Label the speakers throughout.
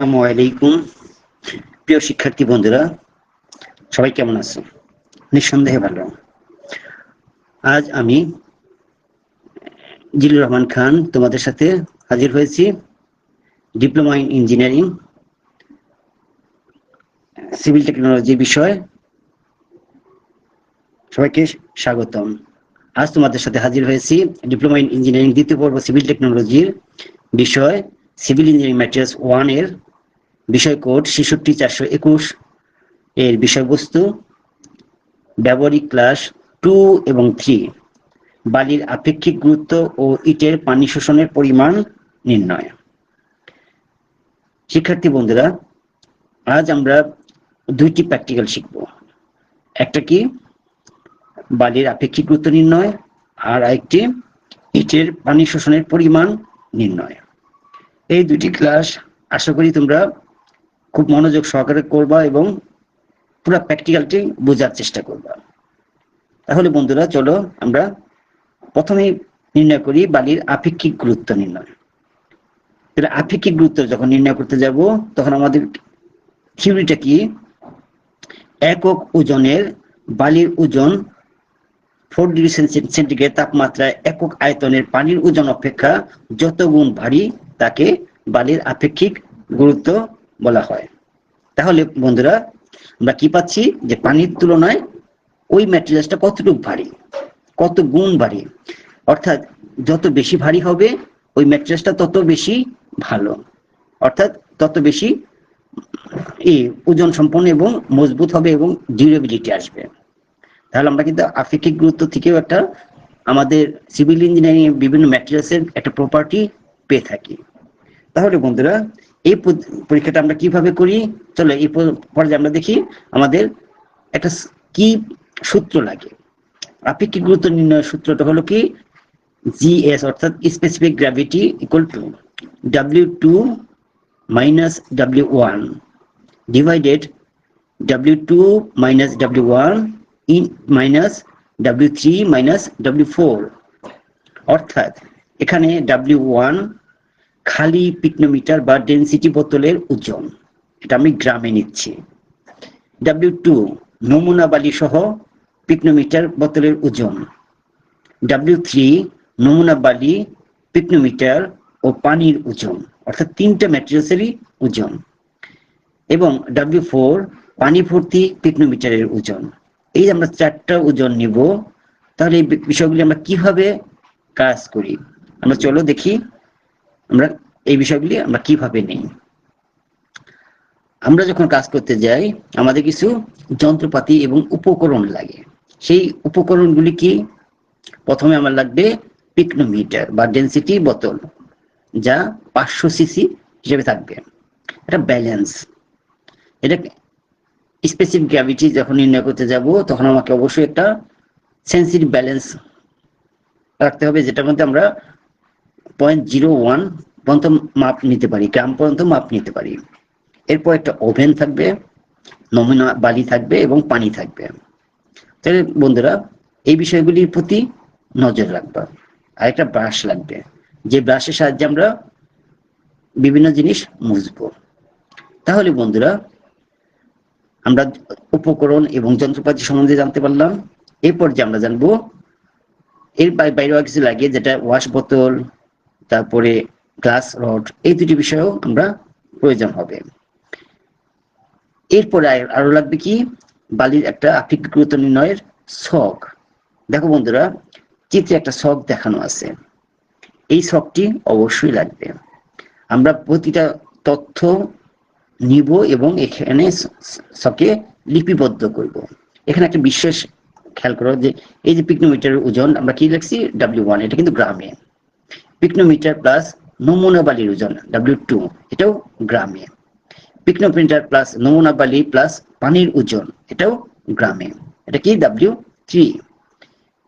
Speaker 1: আসসালামু আলাইকুম। প্রিয় শিক্ষার্থী বন্ধুরা, সবাই কেমন আছো? নিঃসন্দেহে ভালো। আজ আমি জিলুর রহমান খান তোমাদের সাথে হাজির হয়েছি। Diploma in engineering civil technology বিষয়। সবাইকে স্বাগতম। আজ তোমাদের সাথে হাজির হয়েছি ডিপ্লোমা ইন ইঞ্জিনিয়ারিং দ্বিতীয় পর্ব সিভিল টেকনোলজির বিষয় সিভিল ইঞ্জিনিয়ারিং ম্যাটেরিয়ালস 1 এর বিষয় কোড ৬৬/৪২১ এর বিষয়বস্তু ব্যবহারিক ক্লাস 2 এবং 3 বালির আপেক্ষিক গুরুত্ব ও ইটের পানি শোষণের পরিমাণ নির্ণয়। শিক্ষার্থী বন্ধুরা, আজ আমরা দুইটি প্র্যাকটিক্যাল শিখব। একটা কি বালির আপেক্ষিক গুরুত্ব নির্ণয়, আর আরেকটি ইটের পানি শোষণের পরিমাণ নির্ণয়। এই দুটি ক্লাস আশা করি তোমরা খুব মনোযোগ সহকারে করবা এবং পুরো প্র্যাকটিক্যালটি বোঝার চেষ্টা করবা। তাহলে বন্ধুরা চলো আমরা প্রথমে নির্ণয় করি বালির আপেক্ষিক গুরুত্ব নির্ণয়। তাহলে আপেক্ষিক গুরুত্ব যখন নির্ণয় করতে যাব তখন আমাদের থিওরিটা কি, একক ওজনের বালির ওজন 4 ডিগ্রি সেন্টিগ্রেড তাপমাত্রায় একক আয়তনের পানির ওজন অপেক্ষা যত গুণ ভারী তাকে বালির আপেক্ষিক গুরুত্ব বলা হয়। তাহলে বন্ধুরা আমরা কি পাচ্ছি, যে পানির তুলনায় ওই ম্যাটেরিয়ালসটা কতটুকু ভারী, কত গুণ ভারী, অর্থাৎ যত বেশি ভারী হবে ওই ম্যাট্রিক্সটা তত বেশি ভালো, অর্থাৎ তত বেশি ওজন সম্পন্ন এবং মজবুত হবে এবং ডিউরেবিলিটি আসবে। তাহলে আমরা কিন্তু আপেক্ষিক গুরুত্ব থেকেও একটা আমাদের সিভিল ইঞ্জিনিয়ারিং এর বিভিন্ন ম্যাটেরিয়ালসের একটা প্রপার্টি পেয়ে থাকি। তাহলে বন্ধুরা এই পরীক্ষাটা আমরা কিভাবে করি, চলো এই পর্যায়ে আমরা দেখি আমাদের একটা কি সূত্র লাগে। আপেক্ষিক গুরুত্ব নির্ণয়ের সূত্রটা হলো কি, GS অর্থাৎ specific gravity equal to W2 minus W1 divided W2 minus W1 in minus W3 minus W4। অর্থাৎ এখানে W1 খালি পিকনোমিটার বা ডেনসিটি বোতলের ওজন, এটা আমি গ্রামে নিচ্ছি। W2 নমুনা বালি সহ পিকনোমিটার বোতলের ওজন। W3 নমুনা বালি, পিকনোমিটার ও পানির ওজন, অর্থাৎ তিনটা ম্যাটেরিয়ালসেরই ওজন। এবং W4 পানি ভর্তি পিকনোমিটারের ওজন। এই আমরা চারটা ওজন নিব। তাহলে এই বিষয়গুলি আমরা কিভাবে কাজ করি, আমরা চলো দেখি আমরা এই বিষয়গুলি আমরা কিভাবে নেই। আমরা যখন কাজ করতে যাই আমাদের কিছু যন্ত্রপাতি এবং উপকরণ লাগে। সেই উপকরণগুলি কি, প্রথমে আমার লাগবে পিকনোমিটার বা ডেনসিটি বোতল, যা 500 সিসি হিসেবে থাকবে। এটা ব্যালেন্স, এটা স্পেসিফিক গ্র্যাভিটি যখন নির্ণয় করতে যাব তখন আমাকে অবশ্যই একটা সেন্সিটিভ ব্যালেন্স রাখতে হবে, যেটার মধ্যে আমরা 0.01 পর্যন্ত মাপ নিতে পারি, গ্রাম পর্যন্ত মাপ নিতে পারি। এরপর একটা ওভেন থাকবে, নমুনা বালি থাকবে এবং পানি থাকবে। তাহলে বন্ধুরা এই বিষয়গুলির প্রতি নজর রাখবা। আর একটা ব্রাশ লাগবে, যে ব্রাশের সাহায্যে আমরা বিভিন্ন জিনিস মুছবো। তাহলে বন্ধুরা আমরা উপকরণ এবং যন্ত্রপাতি সম্বন্ধে জানতে পারলাম। এরপর যে আমরা জানবো এর বাইরেও কিছু লাগে, যেটা ওয়াশ বোতল, তারপরে গ্লাস রড, এই দুটি বিষয়েও আমরা প্রয়োজন হবে। এরপরে আরো লাগবে কি, বালির একটা আপেক্ষিক গুরুত্ব নির্ণয়ের ছক। দেখো বন্ধুরা চিত্রে একটা ছক দেখানো আছে, এই ছকটি অবশ্যই লাগবে। আমরা প্রতিটা তথ্য নিব এবং এখানে ছকে লিপিবদ্ধ করব। এখানে একটা বিশেষ খেয়াল করো, যে এই যে পিকনোমিটারের ওজন আমরা কি লিখছি W1, এটা কিন্তু গ্রামে। পিকনোমিটার প্লাস নমুনা বালির ওজন W2, এটাও গ্রামে। পিকনোমিটার প্লাস নমুনা বালি প্লাস পানির ওজন, এটাও গ্রামে, এটা কি W3।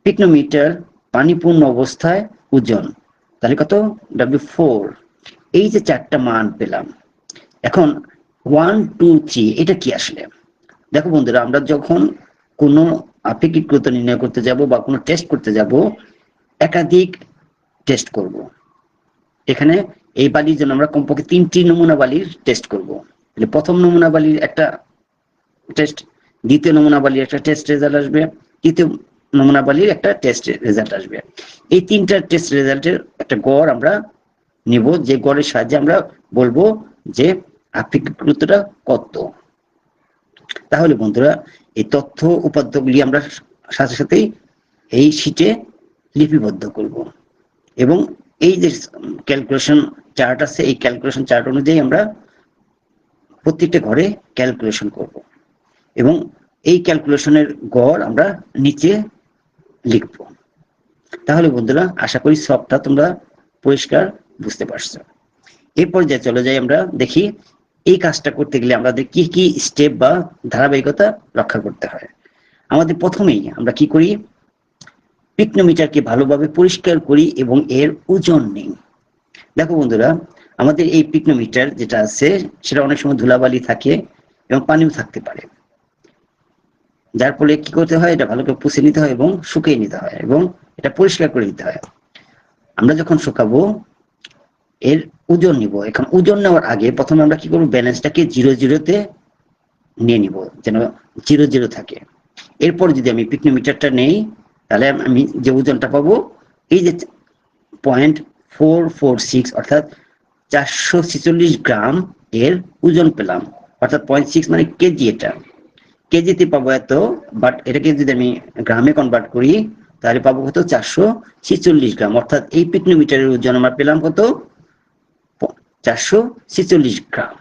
Speaker 1: পিকনোমিটার পানিপূর্ণ অবস্থায় ওজন, তাহলে কত W4। এই যে চারটা মান পেলাম, এখন 1 2 3 এটা কি আসলে। দেখো বন্ধুরা আমরা যখন কোনো আপেক্ষিক গুরুত্ব নির্ণয় করতে যাব বা কোনো টেস্ট করতে যাব, একাধিক টেস্ট করব। এখানে এই বালির জন্য আমরা কমপক্ষে 3টি নমুনা বালির টেস্ট করব। তাহলে প্রথম নমুনা বালির একটা টেস্ট, দ্বিতীয় নমুনা বালির একটা টেস্ট রেজাল্ট আসবে, তৃতীয় নমুনা বালির একটা টেস্ট রেজাল্ট আসবে। এই 3টা টেস্ট রেজাল্টের একটা গড় আমরা নিব, যে গড়ের সাহায্যে আমরা বলবো যে আপেক্ষিক গুরুত্বটা কত। তাহলে বন্ধুরা এই তথ্য উপাত্তগুলি আমরা সাথে সাথেই এই শীটে লিপিবদ্ধ করব এবং এই যে ক্যালকুলেশন চার্ট আছে এই ক্যালকুলেশন চার্ট অনুযায়ী আমরা প্রত্যেকটা ঘরে ক্যালকুলেশন করব এবং এই ক্যালকুলেশনের গড় আমরা নিচে লিখব। তাহলে বন্ধুরা আশা করি সবটা তোমরা পরিষ্কার বুঝতে পারছো। এই পর্যায়ে চলে যাই, আমরা দেখি এই কাজটা করতে গেলে আমাদের কি কি স্টেপ বা ধারাবাহিকতা রক্ষা করতে হয়। আমাদের প্রথমেই আমরা কি করি, পিকনোমিটারকে ভালোভাবে পরিষ্কার করি এবং এর ওজন নেই। দেখো বন্ধুরা, আমাদের এই পিকনোমিটার যেটা আছে সেটা অনেক সময় ধুলাবালি থাকে এবং পানিও থাকতে পারে, যার ফলে কি করতে হয়, এটা ভালো করে পুষে নিতে হয় এবং শুকিয়ে নিতে হয় এবং এটা পরিষ্কার করে নিতে হয়। আমরা যখন শুকাবো এর ওজন নিব। এখন ওজন নেওয়ার আগে প্রথমে আমরা কি করবো, ব্যালেন্সটাকে 0-0-তে নিয়ে নিব যেন 0-0 থাকে। এরপর যদি আমি পিকনোমিটারটা নেই তাহলে আমি যে ওজনটা পাবো এই যে 0.446 অর্থাৎ 446 গ্রাম এর ওজন পেলাম, অর্থাৎ 0.6 মানে কেজি। এটা কেজিতে পাবো এত, বাট এটাকে যদি আমি গ্রামে কনভার্ট করি তাহলে পাবো কত, 446 গ্রাম। অর্থাৎ এই পিকনোমিটারের ওজন আমরা পেলাম কত, 446 গ্রাম।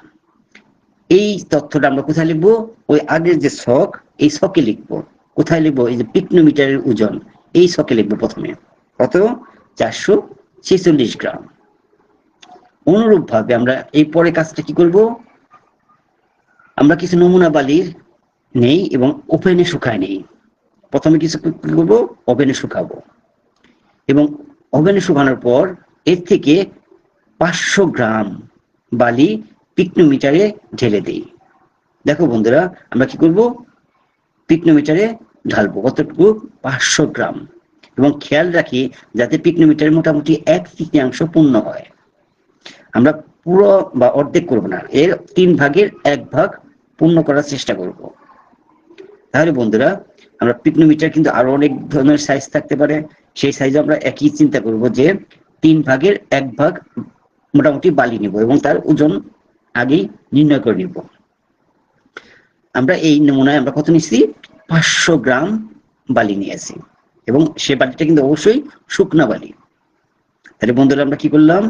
Speaker 1: এই তথ্যটা আমরা কোথায় লিখবো, ওই আগের যে ছক এই ছকে লিখবো। কোথায় লিখবো, এই যে পিকনোমিটারের ওজন এই ছকে লিখবো প্রথমে, কত, 446 গ্রাম। অনুরূপ ভাবে আমরা এই পরে কাজটা কি করব, আমরা কিছু নমুনা বালির নেই এবং ওভেনে শুকায় নেই। প্রথমে কিছু কি করবো, ওভেনে শুকাবো এবং ওভেনে শুকানোর পর এর থেকে 500 গ্রাম বালি পিকনোমিটারে ঢেলে দেই। দেখো বন্ধুরা, আমরা কি করব, পিকনোমিটারে ঢালবো কতটুকু, 500 গ্রাম, এবং খেয়াল রাখি যাতে পিকনোমিটারে মোটামুটি 1/3 পূর্ণ হয়। আমরা পুরো বা অর্ধেক করব না, এর 3 ভাগের 1 ভাগ পূর্ণ করার চেষ্টা করব। তাহলে বন্ধুরা, আমরা পিকনোমিটার কিন্তু আরো অনেক ধরনের সাইজ থাকতে পারে, সেই সাইজে আমরা একই চিন্তা করব যে 3 ভাগের 1 ভাগ মোটামুটি বালি নিব এবং তার ওজন আগেই নির্ণয় করে নিব। আমরা এই নমুনায় আমরা কত নিচ্ছি, 500 গ্রাম বালি নিয়েছি এবং সে বালিটা কিন্তু অবশ্যই শুকনা বালি। তাহলে বন্ধুরা আমরা কি করলাম,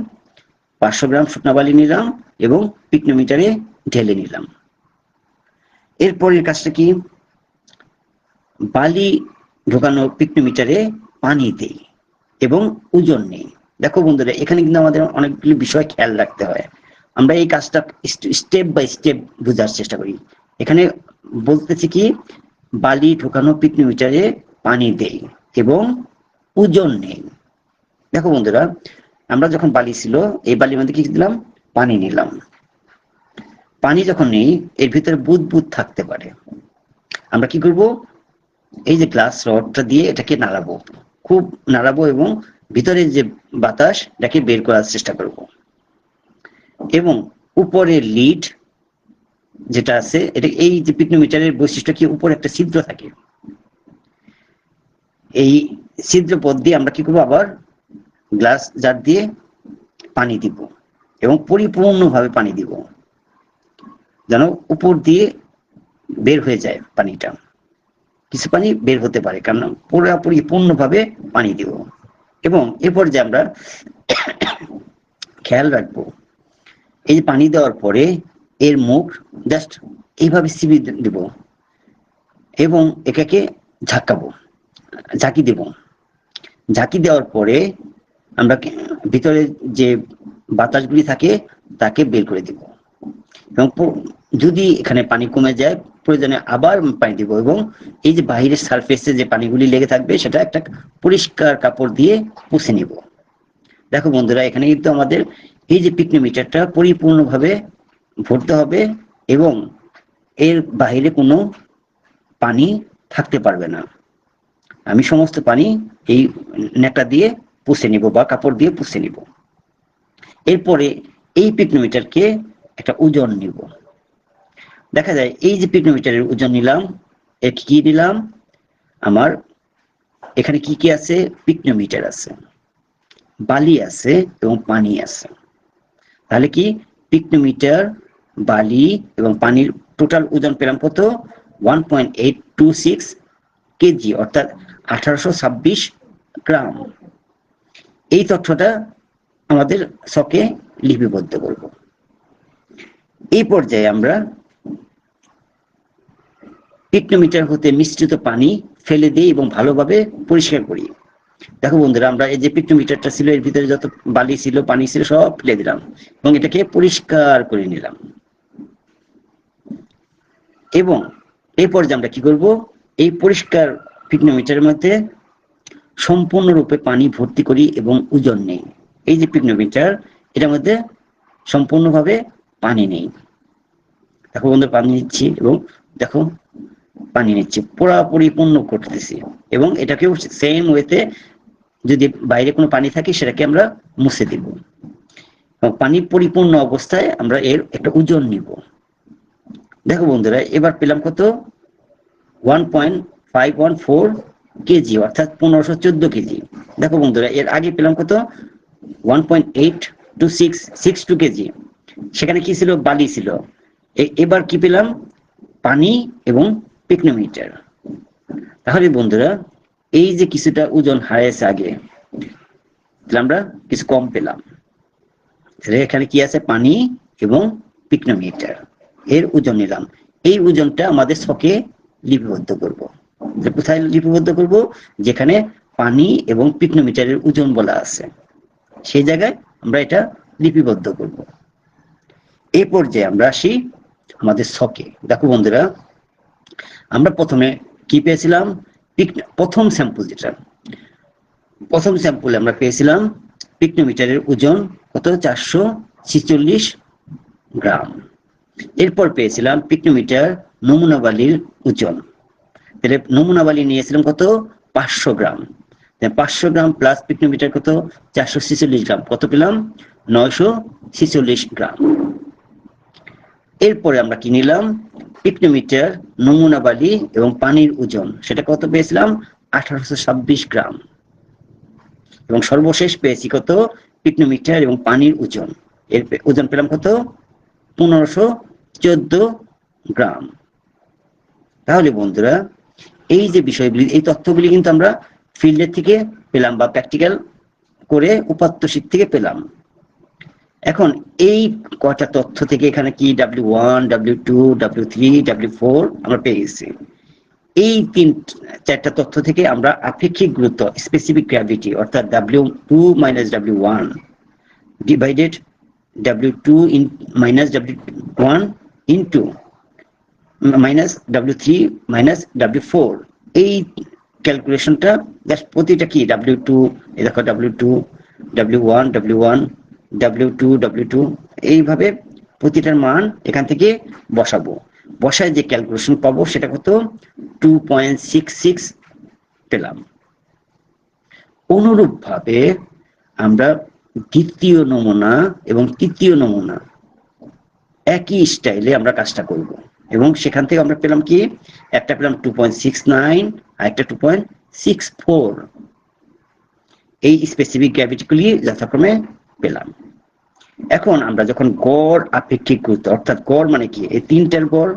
Speaker 1: 500 গ্রাম শুকনা বালি নিলাম এবং পিকনোমিটারে ঢেলে নিলাম। এরপরের কাজটা কি, বালি ঢোকানো পিকনোমিটারে পানি দেই এবং ওজন নেই। দেখো বন্ধুরা, এখানে কিন্তু আমাদের অনেকগুলি বিষয় খেয়াল রাখতে হয়। আমরা এই কাজটা স্টেপ বাই স্টেপ বোঝার চেষ্টা করি। এখানে বলতেছি কি, বালি ঢোকানো পিকনোমিটারে পানি দেই এবং ওজন নেই। দেখো বন্ধুরা, আমরা যখন বালি ছিল এই বালির মধ্যে কি দিলাম, পানি নিলাম। পানি যখন নেই এর ভিতরে বুদবুদ থাকতে পারে। আমরা কি করব, এই যে গ্লাস রডটা দিয়ে এটাকে নাড়াবো, খুব নাড়াবো এবং ভিতরে যে বাতাস এটাকে বের করার চেষ্টা করব। এবং উপরের লিড যেটা আছে, এটা এই যে পিকনোমিটারের বৈশিষ্ট্য কি, উপরে একটা ছিদ্র থাকে। এই ছিদ্র পথ দিয়ে আমরা কি করবো, আবার গ্লাস জার দিয়ে পানি দিব এবং পরিপূর্ণভাবে পানি দিব যেন উপর দিয়ে বের হয়ে যায় পানিটা। কিছু পানি বের হতে পারে, কারণ পুরোপুরি পূর্ণভাবে পানি দিব। এবং এরপর যে আমরা খেয়াল রাখবো, এই যে পানি দেওয়ার পরে এর মুখ জাস্ট এইভাবে চিবি দেব এবং এটাকে ঝাঁকাবো, ঝাঁকি দেব। ঝাঁকি দেওয়ার পরে আমরা ভিতরে যে বাতাসগুলি থাকে তাকে বের করে দিব এবং যদি এখানে পানি কমে যায় প্রয়োজনে আবার পানি দিব এবং এই যে বাহিরের সারফেসে যে পানিগুলি লেগে থাকবে সেটা একটা পরিষ্কার কাপড় দিয়ে পুছে নিব। দেখো বন্ধুরা, এখানে কিন্তু আমাদের এই যে পিকনোমিটারটা পরিপূর্ণভাবে ভরতে হবে এবং এর বাহিরে কোনো পানি থাকতে পারবে না। আমি সমস্ত পানি এই নেকটা দিয়ে পুছে নিব বা কাপড় দিয়ে পুছে নিব। এরপরে এই পিকনোমিটারকে একটা ওজন নিব। দেখা যায় এই যে পিকনোমিটারের ওজন নিলাম, কি নিলাম, আমার এখানে কি কি আছে, পিকনোমিটার আছে, বালি আছে এবং পানি আছে। তাহলে কি পিকনোমিটার, বালি এবং পানির টোটাল ওজন পেলাম কত, 1.826 কেজি, অর্থাৎ 1826 গ্রাম। এই তথ্যটা আমাদের ছকে লিপিবদ্ধ করব। এই পর্যায়ে আমরা পিকনোমিটার হতে মিশ্রিত পানি ফেলে দিই এবং ভালোভাবে পরিষ্কার করি। দেখো বন্ধুরা, আমরা এই যে পিকনোমিটারটা ছিল এর ভিতরে যত বালি ছিল, পানি ছিল, সব ফেলে দিলাম এবং এটাকে পরিষ্কার করে নিলাম। এবং এই পর্যায়ে আমরা কি করব, এই পরিষ্কার পিকনোমিটারের মধ্যে সম্পূর্ণরূপে পানি ভর্তি করি এবং ওজন নেই। এই যে পিকনোমিটার, এটার মধ্যে সম্পূর্ণভাবে পানি নেই। দেখো বন্ধু, পানি নিচ্ছি এবং দেখো পানি নিচ্ছি, পুরা পরিপূর্ণ করতেছি এবং এটাকেও সেম ওয়েতে যদি বাইরে কোনো পানি থাকে সেটাকে আমরা মুছে দিব এবং পানি পরিপূর্ণ অবস্থায় আমরা এর একটা ওজন নিব। দেখো বন্ধুরা, এবার পেলাম কত, 1.514 কেজি, অর্থাৎ 1514 কেজি। দেখো বন্ধুরা, এর আগে পেলাম কত, 1.82662 কেজি। সেখানে কি ছিল, বালি ছিল। এবার কি পেলাম, পানি এবং পিকনোমিটার। তাহলে বন্ধুরা, এই যে কিছুটা ওজন হারিয়েছে আগে, তাহলে আমরা কিছু কম পেলাম। এখানে কি আছে, পানি এবং পিকনোমিটার, এর ওজন নিলাম। এই ওজনটা আমাদের ছকে লিপিবদ্ধ করব। কোথায় লিপিবদ্ধ করব, যেখানে পানি এবং পিকনোমিটারের ওজন বলা আছে সেই জায়গায় আমরা এটা লিপিবদ্ধ করব। এই পর্যায়ে আমরা আসি আমাদের ছকে। দেখো বন্ধুরা, আমরা প্রথমে কি পেয়েছিলাম, প্রথম স্যাম্পলে আমরা পেয়েছিলাম পিকনোমিটারের ওজন কত, 446 গ্রাম। এরপর পেয়েছিলাম পিকনোমিটার নমুনা বালির ওজন, তাহলে নমুনা বালি নিয়েছিলাম কত, 500 গ্রাম। 500 গ্রাম প্লাস পিকনোমিটার কত, 446 গ্রাম, কত পেলাম, 946 গ্রাম। এরপরে আমরা কি নিলাম, পিকনোমিটার নমুনা বালি এবং পানির ওজন, সেটা কত পেয়েছিলাম, 1826 গ্রাম। এবং সর্বশেষ পেয়েছি কত, পিকনোমিটার এবং পানির ওজন, এর ওজন পেলাম কত, 1514 গ্রাম। তাহলে বন্ধুরা, এই যে বিষয়গুলি, এই তথ্যগুলি কিন্তু আমরা ফিল্ডের থেকে পেলাম বা প্র্যাকটিক্যাল করে উপাত্ত শীট থেকে পেলাম। এখন এই কয়টা তথ্য থেকে এখানে কি W1, W2, W3, W4 আমরা পেয়ে গেছি। এই চারটা তথ্য থেকে আমরা আপেক্ষিক গুরুত্ব, স্পেসিফিক গ্র্যাভিটি, অর্থাৎ W2 minus W1 divided W2 minus W1 into minus W3 minus W4, এই ক্যালকুলেশনটা প্রতিটা কি W2, দেখো W2, W1, W1, W2, W2, এইভাবে প্রতিটার মান এখান থেকে বসাবো। বসায় যে ক্যালকুলেশন পাবো সেটা কত, 2.66 পেলাম। অনুরূপভাবে আমরা দ্বিতীয় নমুনা এবং তৃতীয় নমুনা একই স্টাইলে আমরা কাজটা করব এবং সেখান থেকে আমরা পেলাম কি, একটা পেলাম 2.69 আর একটা 2.64। এই স্পেসিফিক গ্র্যাভিটিগুলি যথাক্রমে পেলাম। এখন আমরা যখন গড় আপেক্ষিক গুরুত্ব, অর্থাৎ গড় মানে কি, এই তিনটার গড়,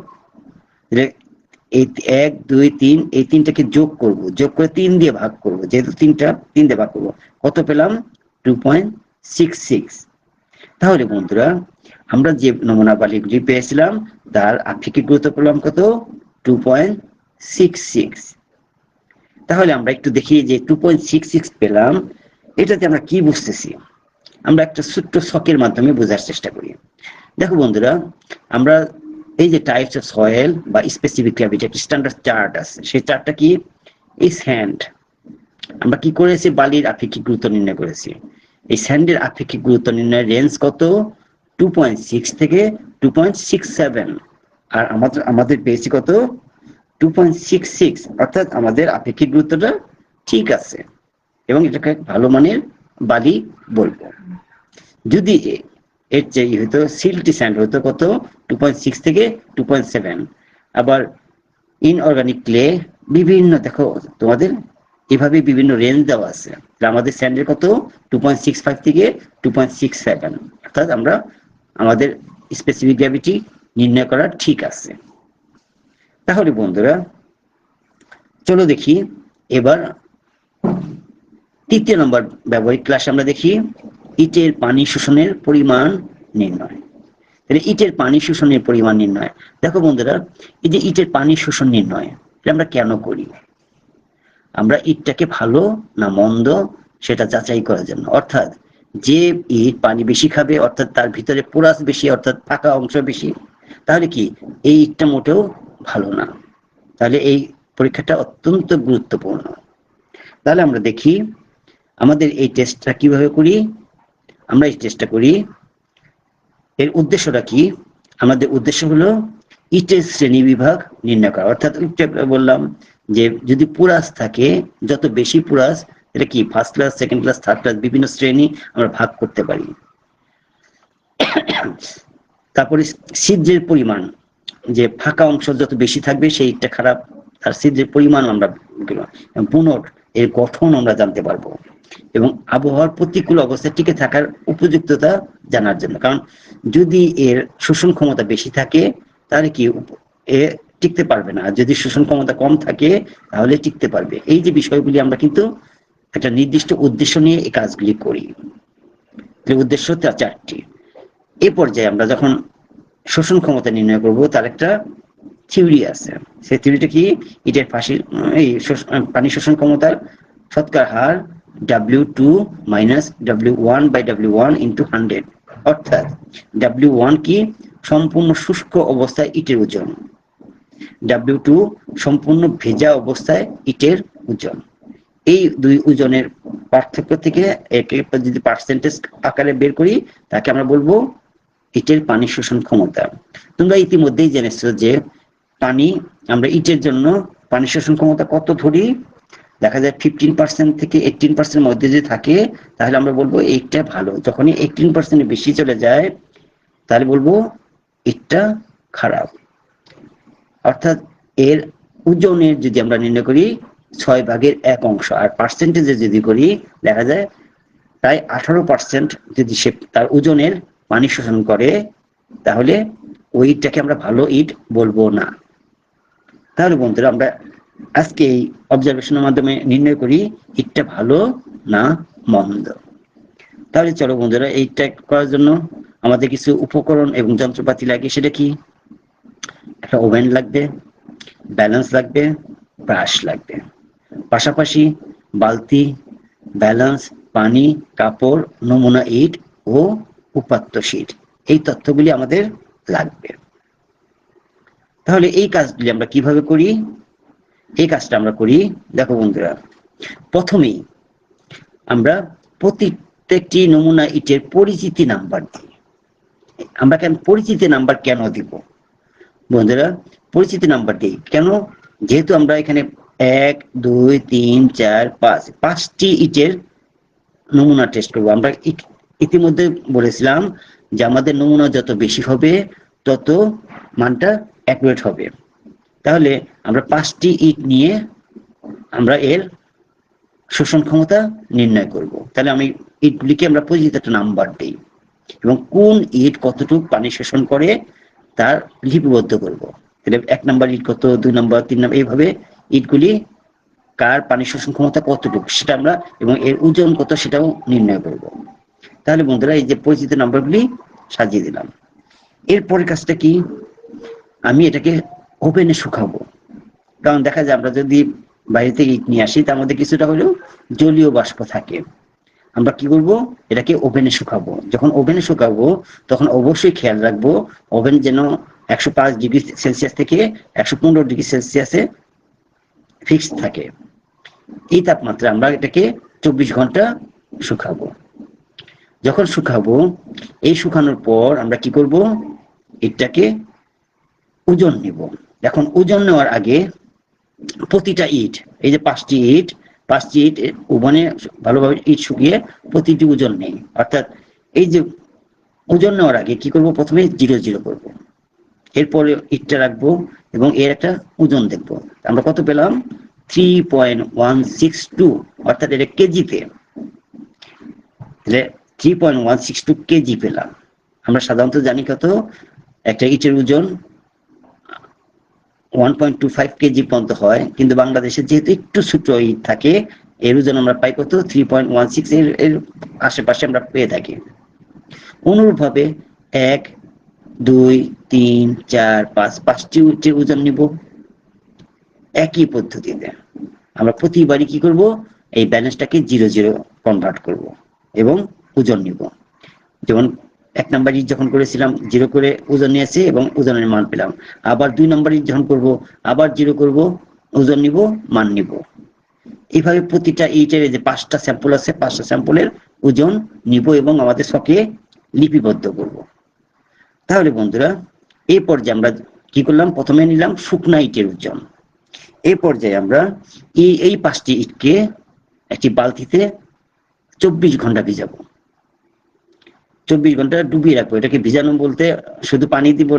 Speaker 1: এই 1, 2, 3, এই তিনটাকে যোগ করব, যোগ করে 3 দিয়ে ভাগ করব, যেহেতু 3 দিয়ে ভাগ করব, কত পেলাম, 2.66। তাহলে বন্ধুরা, আমরা যে নমুনা বালিগুলি পেয়েছিলাম তার আপেক্ষিক গুরুত্ব পেলাম কত, 2.66। তাহলে আমরা একটু দেখি যে 2.66 পেলাম, এটাতে আমরা কি বুঝতেছি, আমরা একটা ছোট্ট ছকের মাধ্যমে বোঝার চেষ্টা করি। দেখো বন্ধুরা, আমরা এই যে টাইপস অফ সয়েল বা স্পেসিফিক গ্র্যাভিটি একটা স্ট্যান্ডার্ড চার্ট আছে, সেই চার্টটা কি, এই স্যান্ড, আমরা কি করেছি, বালির আপেক্ষিক গুরুত্ব নির্ণয় করেছি। এই স্যান্ডের আপেক্ষিক গুরুত্ব নির্ণয়ের রেঞ্জ কত, 2.6 থেকে 2.67, আর আমাদের পেয়েছি কত, 2.66, অর্থাৎ আমাদের আপেক্ষিক গুরুত্বটা ঠিক আছে এবং এটাকে ভালো মানের বালি বলবো। যদি এর চেয়ে হয়তো সিল্টি স্যান্ড হয়তো কত 2.6 থেকে 2.7, আবার ইনঅর্গানিক ক্লে বিভিন্ন, দেখো তোমাদের এভাবে বিভিন্ন রেঞ্জ দেওয়া আছে। আমাদের স্যান্ডের কত 2.65 থেকে 2.67, অর্থাৎ আমরা আমাদের স্পেসিফিক গ্র্যাভিটি নির্ণয় করা ঠিক আছে। তাহলে বন্ধুরা চলো দেখি এবার 3 নম্বর ব্যবহারিক ক্লাস আমরা দেখি ইটের পানি শোষণের পরিমাণ নির্ণয়। তাহলে ইটের পানি শোষণের পরিমাণ নির্ণয়, দেখো বন্ধুরা এই যে ইটের পানি শোষণ নির্ণয় এটা আমরা কেন করি? আমরা ইটটাকে ভালো না মন্দ সেটা যাচাই করার জন্য, অর্থাৎ যে ইট পানি বেশি খাবে, অর্থাৎ তার ভিতরে পোরাস বেশি, অর্থাৎ ফাঁকা অংশ বেশি, তাহলে কি এই ইটটা মোটেও ভালো না। তাহলে এই পরীক্ষাটা অত্যন্ত গুরুত্বপূর্ণ। তাহলে আমরা দেখি আমাদের এই টেস্টটা কিভাবে করি। আমরা এই টেস্টটা করি, এর উদ্দেশ্যটা কি? আমাদের উদ্দেশ্য হলো ইটের শ্রেণী বিভাগ নির্ণয় করা, অর্থাৎ বললাম যে যদি পুরাস থাকে, যত বেশি পুরাস এটা কি first class, second class, third class বিভিন্ন শ্রেণী আমরা ভাগ করতে পারি। তারপরে ছিদ্রের পরিমাণ, যে ফাঁকা অংশ যত বেশি থাকবে সেই ইটটা খারাপ, তার ছিদ্রের পরিমাণ আমরা, বুনট এর গঠন আমরা জানতে পারবো, এবং আবহাওয়ার প্রতিকূল অবস্থায় টিকে থাকার উপযুক্ততা জানার জন্য। কারণ যদি এর শোষণ ক্ষমতা বেশি থাকে তাহলে কি এ টিকতে পারবে না, আর যদি শোষণ ক্ষমতা কম থাকে তাহলে টিকতে পারবে। এই যে বিষয়গুলি আমরা কিন্তু একটা নির্দিষ্ট উদ্দেশ্য নিয়ে এই কাজগুলি করি। উদ্দেশ্য 4টি। এই পর্যায়ে আমরা যখন শোষণ ক্ষমতা নির্ণয় করব তার একটা থিওরি আছে। সেই থিওরিটা কি? ইটের এই পানি শোষণ ক্ষমতার শতকরা হার W2 minus W1 by W1 into 100, অর্থাৎ W1 কি? সম্পূর্ণ শুষ্ক অবস্থায় ইটের ওজন, W2 সম্পূর্ণ ভেজা অবস্থায় ইটের ওজন। এই দুই ওজনের পার্থক্য থেকে একে যদি পার্সেন্টেজ আকারে বের করি তাকে আমরা বলবো ইটের পানি শোষণ ক্ষমতা। তোমরা ইতিমধ্যেই জেনেছো যে পানি, আমরা ইটের জন্য পানি শোষণ ক্ষমতা কত ধরি? দেখা যায় 15% থেকে 18% মধ্যে যদি থাকে তাহলে আমরা বলবো এইটা ভালো। যখনই 18% বেশি চলে যায় তাহলে বলবো এটা খারাপ। অর্থাৎ এর ওজনের যদি আমরা নির্ণয় করি 6/1 অংশ, আর পার্সেন্টেজে যদি করি দেখা যায় প্রায় 18% যদি সে তার ওজনের পানি শোষণ করে তাহলে ওই ইটটাকে আমরা ভালো ইট বলবো না। তাহলে বন্ধুরা আমরা আজকে এই অবজারভেশনের মাধ্যমে নির্ণয় করি ইটটা ভালো না মন্দ। তাহলে চলো বন্ধুরা এইটা করার জন্য আমাদের কিছু উপকরণ এবং যন্ত্রপাতি লাগে। সেটা কি? একটা ওভেন লাগবে, ব্যালেন্স লাগবে, ব্রাশ লাগবে, পাশাপাশি বালতি, ব্যালেন্স, পানি, কাপড়, নমুনা ইট ও উপাত্ত শীট, এই তথ্যগুলি আমাদের লাগবে। তাহলে এই কাজগুলি আমরা কিভাবে করি? এই কাজটা আমরা করি, দেখো বন্ধুরা, প্রথমেই আমরা প্রত্যেকটি নমুনা ইটের পরিচিতি নাম্বার দিই। আমরা পরিচিতি নাম্বার কেন দিব বন্ধুরা? পরিচিতি নাম্বার দিই কেন? যেহেতু আমরা এখানে 1, 2, 3, 4, 5টি ইটের নমুনা টেস্ট করবো। আমরা ইতিমধ্যে বলেছিলাম যে আমাদের নমুনা যত বেশি হবে তত মানটা অ্যাকুরেট হবে। তাহলে আমরা 5টি ইট নিয়ে আমরা এর শোষণ ক্ষমতা নির্ণয় করব। তাহলে আমি ইটগুলিকে আমরা পরিচিত একটা নাম্বার দিই এবং কোন ইট কতটুকু পানি শোষণ করে তার লিপিবদ্ধ করব। তাহলে 1 নম্বর ইট কত, 2 নম্বর, 3 নম্বর, এইভাবে ইটগুলি কার পানি শোষণ ক্ষমতা কতটুকু সেটা আমরা, এবং এর ওজন কত সেটাও নির্ণয় করব। তাহলে বন্ধুরা এই যে পরিচিত নাম্বারগুলি সাজিয়ে দিলাম। এরপরের কাজটা কি? আমি এটাকে ওভেনে শুকাবো। কারণ দেখা যায় আমরা যদি বাইরে থেকে ইট নিয়ে আসি তার মধ্যে কিছুটা হলেও জলীয় বাষ্প থাকে। আমরা কি করব? এটাকে ওভেনে শুকাবো। যখন ওভেনে শুকাবো তখন অবশ্যই খেয়াল রাখবো ওভেন যেন 105 ডিগ্রি সেলসিয়াস থেকে 115 ডিগ্রি সেলসিয়াসে ফিক্সড থাকে। এই তাপমাত্রা আমরা এটাকে 24 ঘন্টা শুকাবো। যখন শুকাবো, এই শুকানোর পর আমরা কি করব? এটাকে ওজন নিব। এখন ওজন নেওয়ার আগে প্রতিটা ইট, এই যে 5টি ইট ওভেনে ভালোভাবে ইট শুকিয়ে প্রতিটি ওজন নেই। অর্থাৎ এই যে ওজন নেওয়ার আগে কি করব, প্রথমে 0 0 করব, এরপরে ইটটা রাখবো এবং এর একটা ওজন দেখবো। আমরা কত পেলাম, 3.162, অর্থাৎ এটা কেজিতে, 3.162 কেজি পেলাম। আমরা সাধারণত জানি কত, একটা ইটের ওজন 1.25 কেজি পর্যন্ত হয়, কিন্তু বাংলাদেশে যেহেতু একটু ছোট ইট থাকে, এর ওজন আমরা পাই কত, 3.16, এর আশেপাশে আমরা পেয়ে থাকি। অনুরূপভাবে 1, 2, 3, 4, 5, 5টি ইটের ওজন নিব একই পদ্ধতিতে। আমরা প্রতিবারই কি করব, এই ব্যালেন্সটাকে 0 0 কনভার্ট করব এবং ওজন নিব। যেমন 1 নাম্বার ইট যখন করেছিলাম 0 করে ওজন নিয়েছে এবং ওজনের মান পেলাম। আবার 2 নাম্বার ইট যখন করব আবার 0 করব, ওজন নিব, মান নিব। এইভাবে প্রতিটা ইটের যে 5টা স্যাম্পল আছে, 5টা স্যাম্পলের ওজন নিব এবং আমাদের ছকে লিপিবদ্ধ করব। তাহলে বন্ধুরা, এই পর্যায়ে আমরা কি করলাম, প্রথমে নিলাম শুকনা ইটের ওজন। এই পর্যায়ে আমরা এই 5টি ইটকে একটি বালতিতে 24 ঘন্টা ভিজাবো। 24 ঘন্টা ডুবিয়ে রাখবো। এটাকে ভিজানো বলতে শুধু পানি দিব,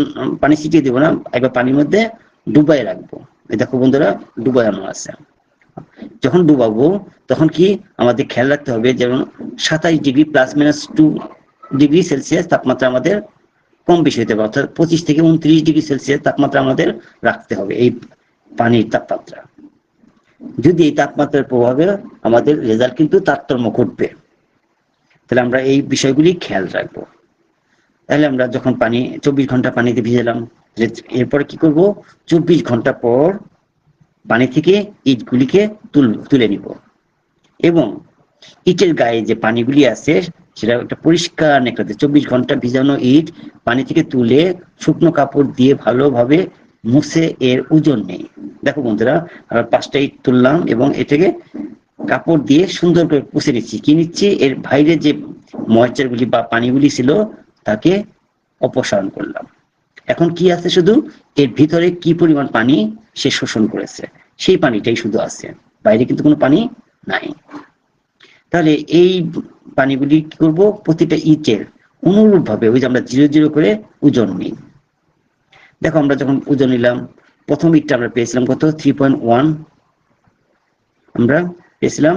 Speaker 1: পানি ছিটিয়ে দিব না, একবার পানির মধ্যে ডুবাই রাখবো। এই দেখো বন্ধুরা, ডুবানো আছে। যখন ডুবাবো তখন কি আমাদের খেয়াল রাখতে হবে, যেমন 27 ডিগ্রি +- 2 ডিগ্রি সেলসিয়াস তাপমাত্রা আমাদের কম বেশি হতে হবে, অর্থাৎ 25 থেকে 29 ডিগ্রি সেলসিয়াস তাপমাত্রা আমাদের রাখতে হবে এই পানির তাপমাত্রা। যদি এই তাপমাত্রার প্রভাবে আমাদের রেজাল্ট কিন্তু তারতম্য ঘটবে, তাহলে আমরা এই বিষয়গুলি খেয়াল রাখবো। তাহলে আমরা যখন 24 ঘন্টা পানিতে ভিজালাম, এরপরে কি করব, 24 ঘন্টা পর পানি থেকে ইটগুলিকে তুলে নিব এবং ইটের গায়ে যে পানিগুলি আছে সেটা একটা পরিষ্কার নেকড়াতে 24 ঘন্টা ভিজানো ইট পানি থেকে তুলে শুকনো কাপড় দিয়ে ভালোভাবে মুছে এর ওজন নেই। দেখো বন্ধুরা, আমরা 5টা ইট তুললাম এবং এটাকে কাপড় দিয়ে সুন্দর করে পুষে নিচ্ছি। কি নিচ্ছি, এর বাইরে যে ময়েশ্চারগুলি বা পানিগুলি ছিল তাকে অপসারণ করলাম। এখন কি আছে, শুধু এর ভিতরে কি পরিমাণ পানি সে শোষণ করেছে সেই পানিটাই শুধু আছে, বাইরে কিন্তু কোনো পানি নাই। তাহলে এই পানিগুলি কি করব, প্রতিটা ইটের অনুরূপভাবে ওই যে আমরা 0 0 করে ওজন নিই। দেখো আমরা যখন ওজন নিলাম, প্রথম ইটটা আমরা পেয়েছিলাম কত, 3.1, আমরা পেয়েছিলাম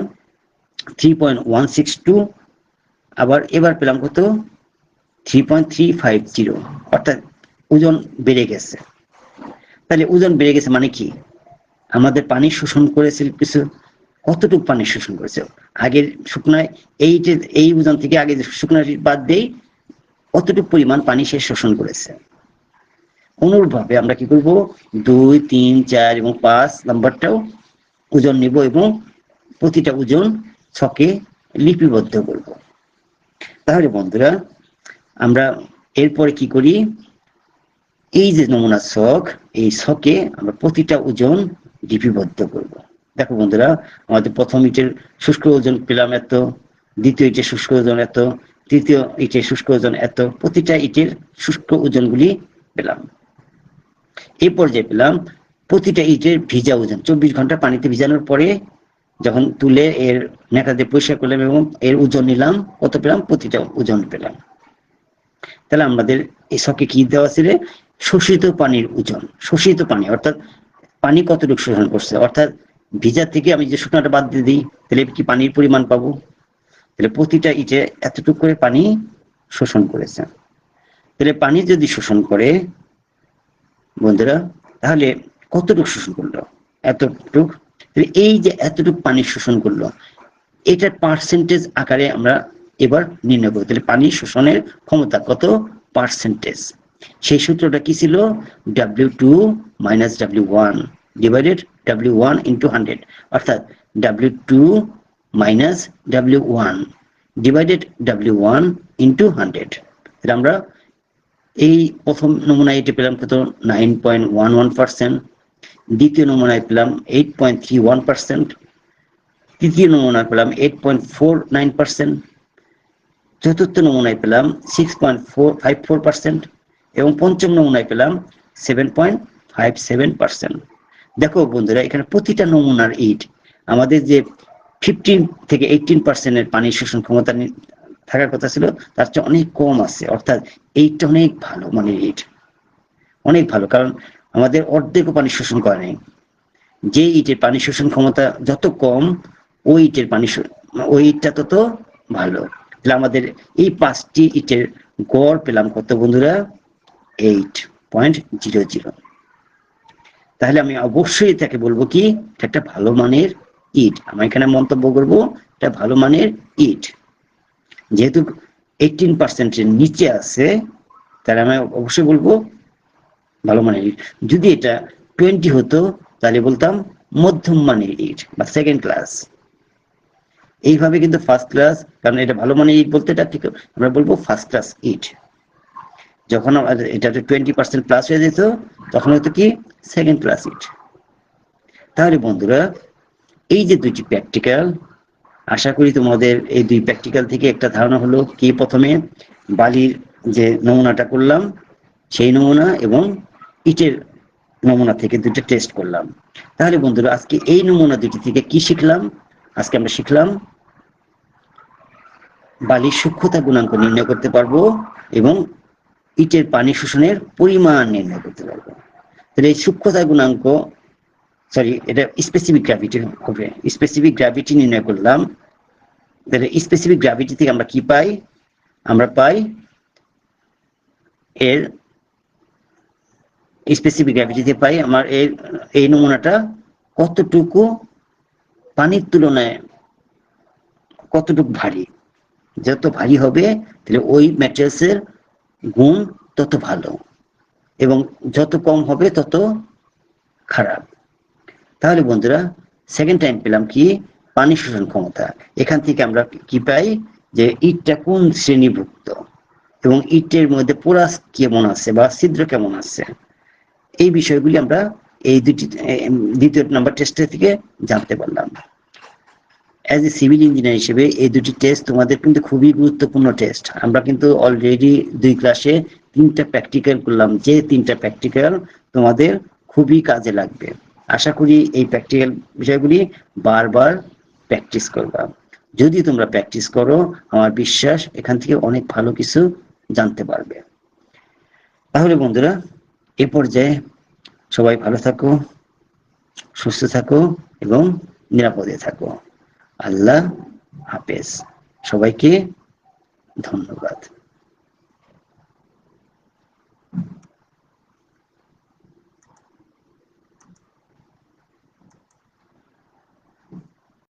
Speaker 1: 3.162, আবার এবার পেলাম কত, 3.350, অর্থাৎ ওজন বেড়ে গেছে। তাহলে ওজন বেড়ে গেছে মানে কি, আমাদের পানি শোষণ করেছে কিছু, কতটুকু পানি শোষণ করেছে, আগের শুকনায় এই ওজন থেকে আগে যে শুকনা বাদ দেই কতটুকু পরিমাণ পানি সে শোষণ করেছে। অনুরূপভাবে আমরা কি করব, 2, 3, 4 এবং 5 নাম্বারটাও ওজন নিব এবং প্রতিটা ওজন ছকে লিপিবদ্ধ করব। তাহলে বন্ধুরা, আমরা এরপরে কি করি, এই যে নমুনা ছক, এই ছকে আমরা প্রতিটা ওজন লিপিবদ্ধ করব। দেখো বন্ধুরা, আমাদের প্রথম ইটের শুষ্ক ওজন পেলাম এত, দ্বিতীয় ইটের শুষ্ক ওজন এত, তৃতীয় ইটের শুষ্ক ওজন এত, প্রতিটা ইটের শুষ্ক ওজনগুলি পেলাম। এই পর্যায়ে পেলাম প্রতিটা ইটের ভিজা ওজন 24 ঘন্টা পানিতে ভিজানোর পরে যখন তুলে এর নেকা দিয়ে পরিষ্কার করলাম এবং এর ওজন নিলাম, কত পেলাম, প্রতিটা ওজন পেলাম। তাহলে আমাদের এই ছকে কি দেওয়া ছিল, শোষিত পানির ওজন, শোষিত পানি অর্থাৎ পানি কতটুকু শোষণ করছে, অর্থাৎ ভিজা থেকে আমি যে শুকনাটা বাদ দিয়ে দিই তাহলে কি পানির পরিমাণ পাবো, তাহলে প্রতিটা ইটে এতটুকু করে পানি শোষণ করেছে। তাহলে পানি যদি শোষণ করে বন্ধুরা, তাহলে কতটুকু শোষণ করলো, এতটুকু। তাহলে এই যে এতটুকু পানি শোষণ করলো, এটার পার্সেন্টেজ আকারে আমরা এবার নির্ণয় করব। তাহলে পানি শোষণের ক্ষমতা কত, পার্সেন্টেজ। সেই সূত্রটা কি ছিল, W2 - W1 ডিভাইডেড W1 × 100, অর্থাৎ W2 - W1 ডিভাইডেড W1 × 100। তাহলে আমরা এই প্রথম নমুনায় এটি পেলাম কত, 9.11%, দ্বিতীয় নমুনায় পেলাম 8.31%, তৃতীয় নমুনায় পেলাম 8.49%, চতুর্থ নমুনায় পেলাম 6.54% এবং পঞ্চম নমুনায় পেলাম 7.57%। দেখো বন্ধুরা, এখানে প্রতিটা নমুনার ইট আমাদের যে 15 থেকে 18% পানি শোষণ ক্ষমতা থাকার কথা ছিল তার চেয়ে অনেক কম আছে, অর্থাৎ এইটা অনেক ভালো মানের ইট, অনেক ভালো, কারণ আমাদের অর্ধেকও পানি শোষণ করে নাই। যে ইটের পানি শোষণ ক্ষমতা যত কম, ওই ইটের ওই ইটটা তত ভালো। তাহলে আমাদের এই 5টি ইটের গড় পেলাম কত বন্ধুরা? 8.00। তাহলে আমি অবশ্যই তাকে বলবো কি এটা একটা ভালো মানের ইট। আমি এখানে মন্তব্য করব এটা ভালো মানের ইট। যেহেতু 18%-এর নিচে আছে, তাহলে আমি অবশ্যই বলবো ভালো মানের ইট। যদি এটা 20 হতো তাহলে বলতাম মধ্যম মানের ইট বা সেকেন্ড ক্লাস। এইভাবে কিন্তু ফার্স্ট ক্লাস, কারণ এটা ভালো মানের ইট বলতে এটা ঠিক আমরা বলবো ফার্স্ট ক্লাস ইট। যখন এটা 20% প্লাস হয়ে যেত তখন হয়তো কি সেকেন্ড ক্লাস ইট। তাহলে বন্ধুরা এই যে দুইটি প্র্যাকটিক্যাল, আশা করি তোমাদের এই দুই প্র্যাকটিক্যাল থেকে একটা ধারণা হলো কি প্রথমে বালির যে নমুনাটা করলাম সেই নমুনা এবং ইটের নমুনা থেকে দুটো টেস্ট করলাম। তাহলে বন্ধুরা আজকে এই নমুনা দুটি থেকে কি শিখলাম? আজকে আমরা শিখলাম বালির সূক্ষ্মতা গুণাঙ্ক নির্ণয় করতে পারবো এবং ইটের পানি শোষণের পরিমাণ নির্ণয় করতে পারবো। তাহলে এই সূক্ষ্মতা গুণাঙ্ক, সরি এটা স্পেসিফিক গ্র্যাভিটি হবে, স্পেসিফিক গ্র্যাভিটি নির্ণয় করলাম। তাহলে স্পেসিফিক গ্র্যাভিটি থেকে আমরা কি পাই? আমরা পাই এর স্পেসিফিক গ্র্যাভিটি থেকে পাই আমার এই নমুনাটা কতটুকু পানির তুলনায় কতটুকু ভারী। যত ভারী হবে তাহলে ওই ম্যাটেরিয়ালসের গুণ তত ভালো, এবং যত কম হবে তত খারাপ। তাহলে বন্ধুরা সেকেন্ড টাইম পেলাম কি পানি শোষণ ক্ষমতা। এখান থেকে আমরা কি পাই যে ইটটা কোন শ্রেণীভুক্ত এবং ইটের মধ্যে পোরাস কেমন আছে বা ছিদ্র কেমন আছে, এই বিষয়গুলি আমরা এই দ্বিতীয় নাম্বার টেস্টের থেকে জানতে পারলাম। অ্যাজ এ সিভিল ইঞ্জিনিয়ার হিসেবে এই দুটি টেস্ট তোমাদের কিন্তু খুবই গুরুত্বপূর্ণ টেস্ট। আমরা কিন্তু অলরেডি 2 ক্লাসে 3টা প্র্যাকটিক্যাল করলাম, যে 3টা প্র্যাকটিক্যাল তোমাদের খুবই কাজে লাগবে। আশা করি এই প্র্যাকটিক্যাল বিষয়গুলি বারবার প্র্যাকটিস করবা। যদি তোমরা প্র্যাকটিস করো আমার বিশ্বাস এখান থেকে অনেক ভালো কিছু জানতে পারবে। তাহলে বন্ধুরা এ পর্যায়ে সবাই ভালো থাকো, সুস্থ থাকো এবং নিরাপদে থাকো। আল্লাহ হাফেজ। সবাইকে ধন্যবাদ।